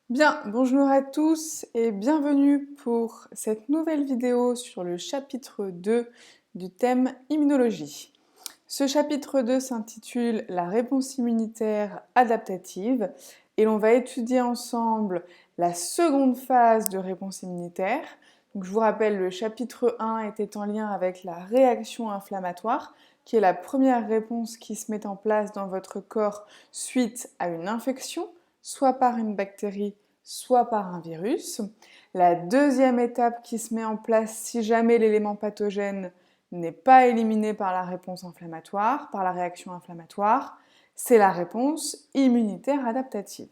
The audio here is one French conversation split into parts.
Bien, bonjour à tous et bienvenue pour cette nouvelle vidéo sur le chapitre 2 du thème immunologie. Ce chapitre 2 s'intitule La réponse immunitaire adaptative et l'on va étudier ensemble la seconde phase de réponse immunitaire. Donc, je vous rappelle, le chapitre 1 était en lien avec la réaction inflammatoire, qui est la première réponse qui se met en place dans votre corps suite à une infection, soit par une bactérie, soit par un virus. La deuxième étape qui se met en place si jamais l'élément pathogène n'est pas éliminé par la réponse inflammatoire, par la réaction inflammatoire, c'est la réponse immunitaire adaptative.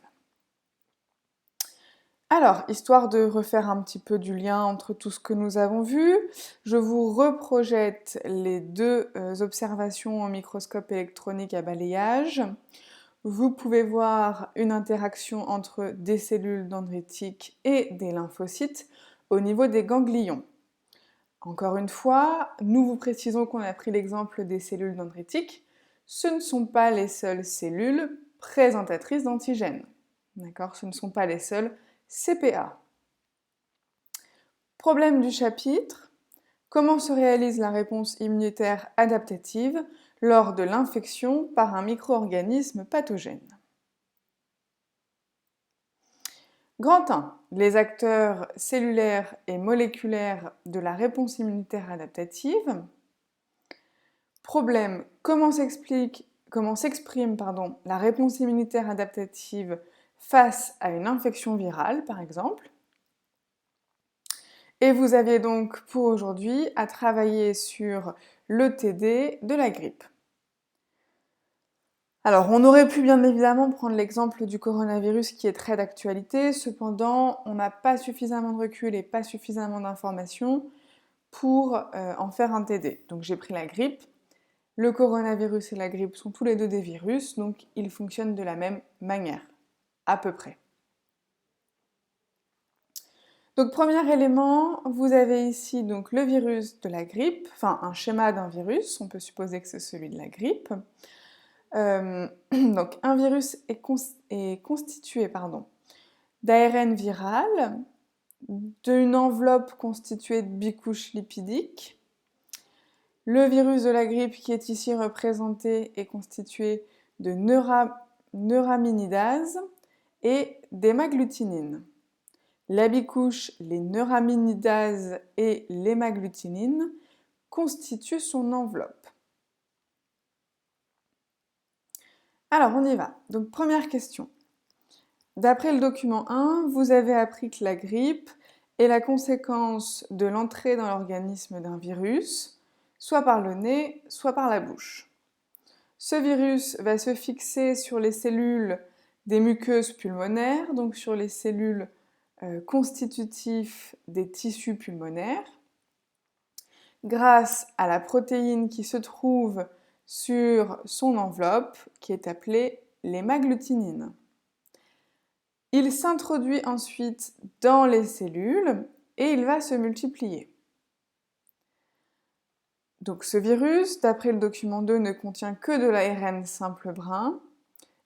Alors, histoire de refaire un petit peu du lien entre tout ce que nous avons vu, je vous reprojette les deux observations au microscope électronique à balayage. Vous pouvez voir une interaction entre des cellules dendritiques et des lymphocytes au niveau des ganglions. Encore une fois, nous vous précisons qu'on a pris l'exemple des cellules dendritiques. Ce ne sont pas les seules cellules présentatrices d'antigènes. D'accord ? Ce ne sont pas les seules CPA. Problème du chapitre. Comment se réalise la réponse immunitaire adaptative lors de l'infection par un micro-organisme pathogène? Grand 1. Les acteurs cellulaires et moléculaires de la réponse immunitaire adaptative. Problème, comment s'exprime la réponse immunitaire adaptative face à une infection virale, par exemple. Et vous aviez donc pour aujourd'hui à travailler sur l'ETD de la grippe. Alors, on aurait pu bien évidemment prendre l'exemple du coronavirus qui est très d'actualité, cependant, on n'a pas suffisamment de recul et pas suffisamment d'informations pour en faire un TD. Donc j'ai pris la grippe. Le coronavirus et la grippe sont tous les deux des virus, donc ils fonctionnent de la même manière, à peu près. Donc premier élément, vous avez ici donc le virus de la grippe, enfin un schéma d'un virus, on peut supposer que c'est celui de la grippe. Donc un virus est constitué d'ARN viral, d'une enveloppe constituée de bicouches lipidiques. Le virus de la grippe qui est ici représenté est constitué de neuraminidase et d'hémagglutinine. La bicouche, les neuraminidase et l'hémagglutinine constituent son enveloppe. Alors on y va. Donc première question. D'après le document 1, vous avez appris que la grippe est la conséquence de l'entrée dans l'organisme d'un virus, soit par le nez, soit par la bouche. Ce virus va se fixer sur les cellules des muqueuses pulmonaires, donc sur les cellules constitutives des tissus pulmonaires, grâce à la protéine qui se trouve sur son enveloppe, qui est appelée l'hémagglutinine. Il s'introduit ensuite dans les cellules et il va se multiplier. Donc ce virus, d'après le document 2, ne contient que de l'ARN simple brun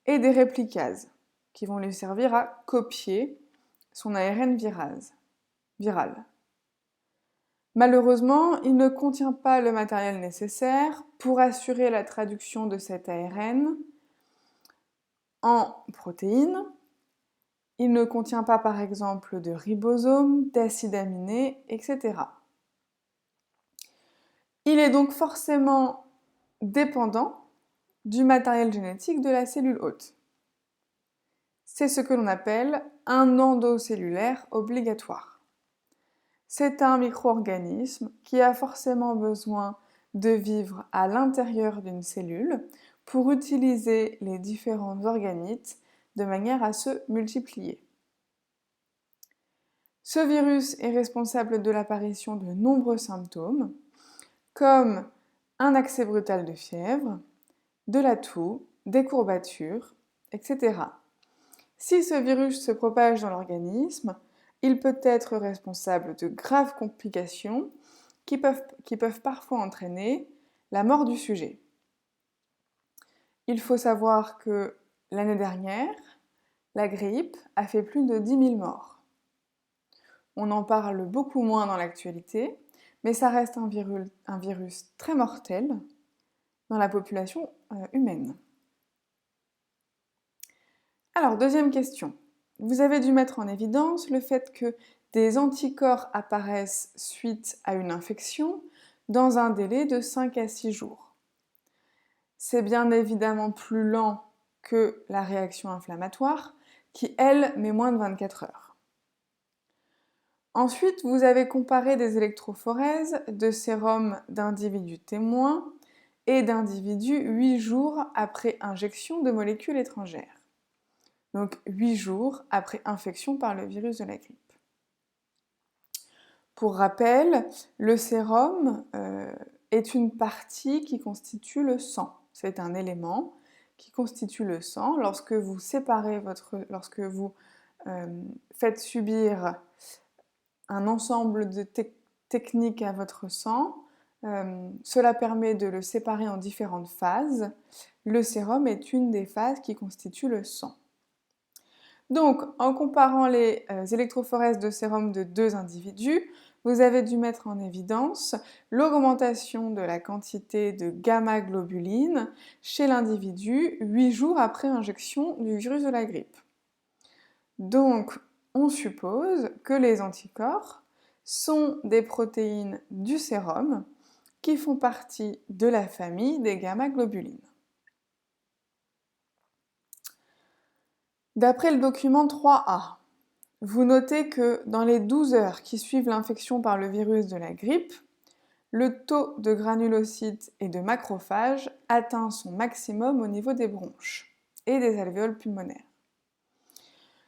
et des réplicases qui vont lui servir à copier son ARN viral. Malheureusement, il ne contient pas le matériel nécessaire pour assurer la traduction de cet ARN en protéines. Il ne contient pas par exemple de ribosomes, d'acides aminés, etc. Il est donc forcément dépendant du matériel génétique de la cellule hôte. C'est ce que l'on appelle un endocellulaire obligatoire. C'est un micro-organisme qui a forcément besoin de vivre à l'intérieur d'une cellule pour utiliser les différents organites de manière à se multiplier. Ce virus est responsable de l'apparition de nombreux symptômes, comme un accès brutal de fièvre, de la toux, des courbatures, etc. Si ce virus se propage dans l'organisme, il peut être responsable de graves complications qui peuvent parfois entraîner la mort du sujet. Il faut savoir que l'année dernière, la grippe a fait plus de 10 000 morts. On en parle beaucoup moins dans l'actualité, mais ça reste un virus très mortel dans la population humaine. Alors, deuxième question. Vous avez dû mettre en évidence le fait que des anticorps apparaissent suite à une infection dans un délai de 5 à 6 jours. C'est bien évidemment plus lent que la réaction inflammatoire, qui, elle, met moins de 24 heures. Ensuite, vous avez comparé des électrophorèses de sérum d'individus témoins et d'individus 8 jours après injection de molécules étrangères. Donc 8 jours après infection par le virus de la grippe. Pour rappel, le sérum est une partie qui constitue le sang. C'est un élément qui constitue le sang. Lorsque vous faites subir un ensemble de techniques à votre sang, cela permet de le séparer en différentes phases. Le sérum est une des phases qui constitue le sang. Donc, en comparant les électrophorèses de sérum de 2 individus, vous avez dû mettre en évidence l'augmentation de la quantité de gamma-globuline chez l'individu 8 jours après injection du virus de la grippe. Donc, on suppose que les anticorps sont des protéines du sérum qui font partie de la famille des gamma-globulines. D'après le document 3A, vous notez que dans les 12 heures qui suivent l'infection par le virus de la grippe, le taux de granulocytes et de macrophages atteint son maximum au niveau des bronches et des alvéoles pulmonaires.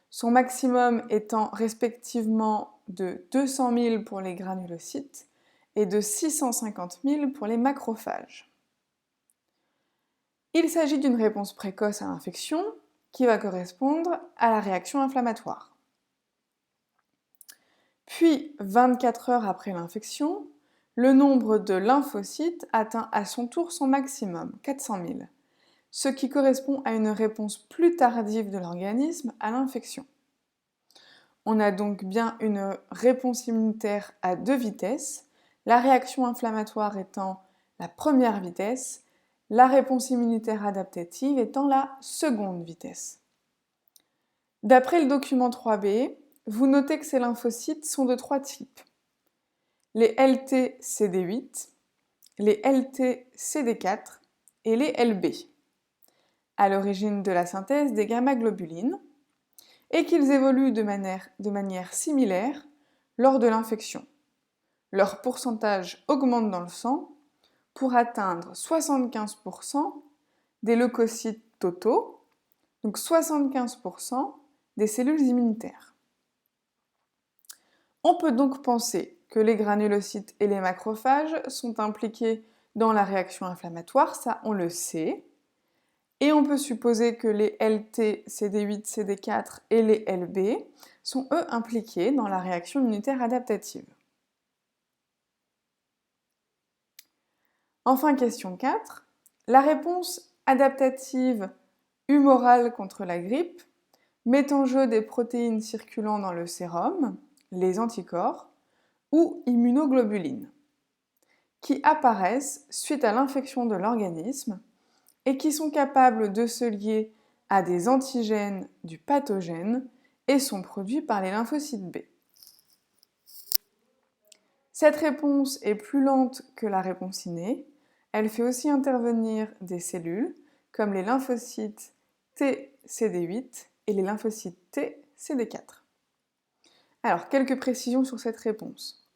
Son maximum étant respectivement de 200 000 pour les granulocytes et de 650 000 pour les macrophages. Il s'agit d'une réponse précoce à l'infection qui va correspondre à la réaction inflammatoire. Puis, 24 heures après l'infection, le nombre de lymphocytes atteint à son tour son maximum, 400 000, ce qui correspond à une réponse plus tardive de l'organisme à l'infection. On a donc bien une réponse immunitaire à 2 vitesses, la réaction inflammatoire étant la première vitesse, la réponse immunitaire adaptative étant la seconde vitesse. D'après le document 3B, vous notez que ces lymphocytes sont de 3 types. Les LT-CD8, les LT-CD4 et les LB, à l'origine de la synthèse des gamma-globulines, et qu'ils évoluent de manière similaire lors de l'infection. Leur pourcentage augmente dans le sang pour atteindre 75% des leucocytes totaux, donc 75% des cellules immunitaires. On peut donc penser que les granulocytes et les macrophages sont impliqués dans la réaction inflammatoire, ça on le sait, et on peut supposer que les LT, CD8, CD4 et les LB sont eux impliqués dans la réaction immunitaire adaptative. Enfin, question 4. La réponse adaptative humorale contre la grippe met en jeu des protéines circulant dans le sérum, les anticorps, ou immunoglobulines, qui apparaissent suite à l'infection de l'organisme et qui sont capables de se lier à des antigènes du pathogène et sont produits par les lymphocytes B. Cette réponse est plus lente que la réponse innée. Elle fait aussi intervenir des cellules comme les lymphocytes T-CD8 et les lymphocytes T-CD4. Alors, quelques précisions sur cette réponse.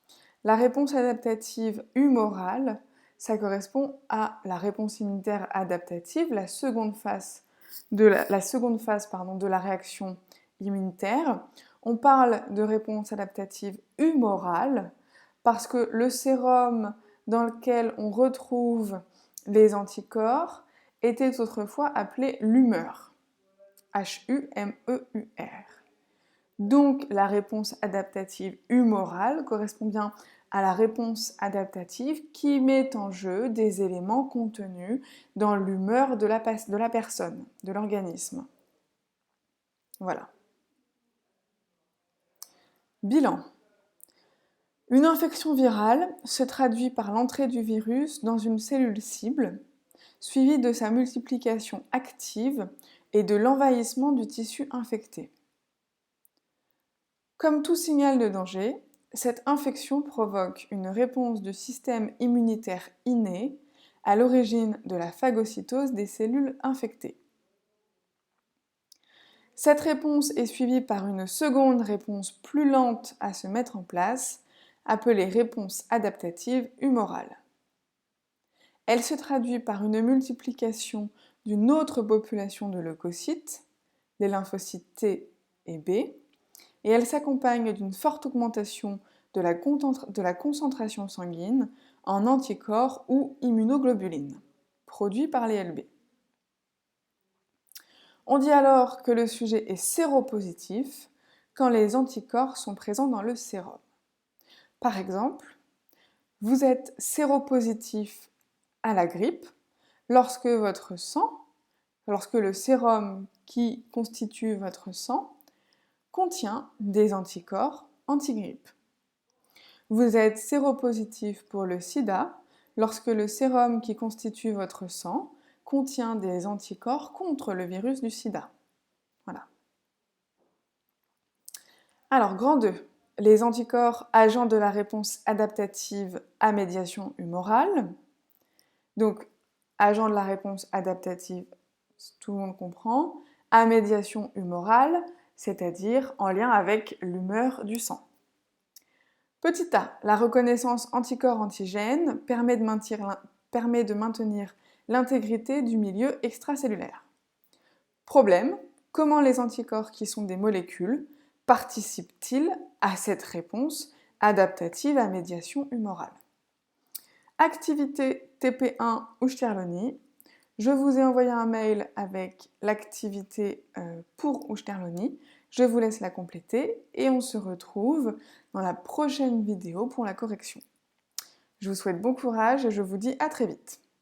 La réponse adaptative humorale, ça correspond à la réponse immunitaire adaptative, la seconde phase de la réaction immunitaire. On parle de réponse adaptative humorale parce que le sérum dans lequel on retrouve les anticorps était autrefois appelé l'humeur, H-U-M-E-U-R. Donc la réponse adaptative humorale correspond bien à la réponse adaptative qui met en jeu des éléments contenus dans l'humeur de la personne, de l'organisme. Voilà. Bilan. Une infection virale se traduit par l'entrée du virus dans une cellule cible, suivie de sa multiplication active et de l'envahissement du tissu infecté. Comme tout signal de danger, cette infection provoque une réponse du système immunitaire inné à l'origine de la phagocytose des cellules infectées. Cette réponse est suivie par une seconde réponse plus lente à se mettre en place, appelée réponse adaptative humorale. Elle se traduit par une multiplication d'une autre population de leucocytes, les lymphocytes T et B, et elle s'accompagne d'une forte augmentation de la concentration sanguine en anticorps ou immunoglobulines, produits par les LB. On dit alors que le sujet est séropositif quand les anticorps sont présents dans le sérum. Par exemple, vous êtes séropositif à la grippe lorsque le sérum qui constitue votre sang contient des anticorps anti-grippe. Vous êtes séropositif pour le sida lorsque le sérum qui constitue votre sang contient des anticorps contre le virus du sida. Voilà. Alors, grand 2, les anticorps agents de la réponse adaptative à médiation humorale. Donc, agent de la réponse adaptative, tout le monde comprend, à médiation humorale, c'est-à-dire en lien avec l'humeur du sang. Petit a, la reconnaissance anticorps-antigène permet de maintenir l'intégrité du milieu extracellulaire. Problème, comment les anticorps qui sont des molécules participent-ils à cette réponse adaptative à médiation humorale? Activité TP1 Ousterlony. Je vous ai envoyé un mail avec l'activité pour Ousterlony. Je vous laisse la compléter et on se retrouve dans la prochaine vidéo pour la correction. Je vous souhaite bon courage et je vous dis à très vite.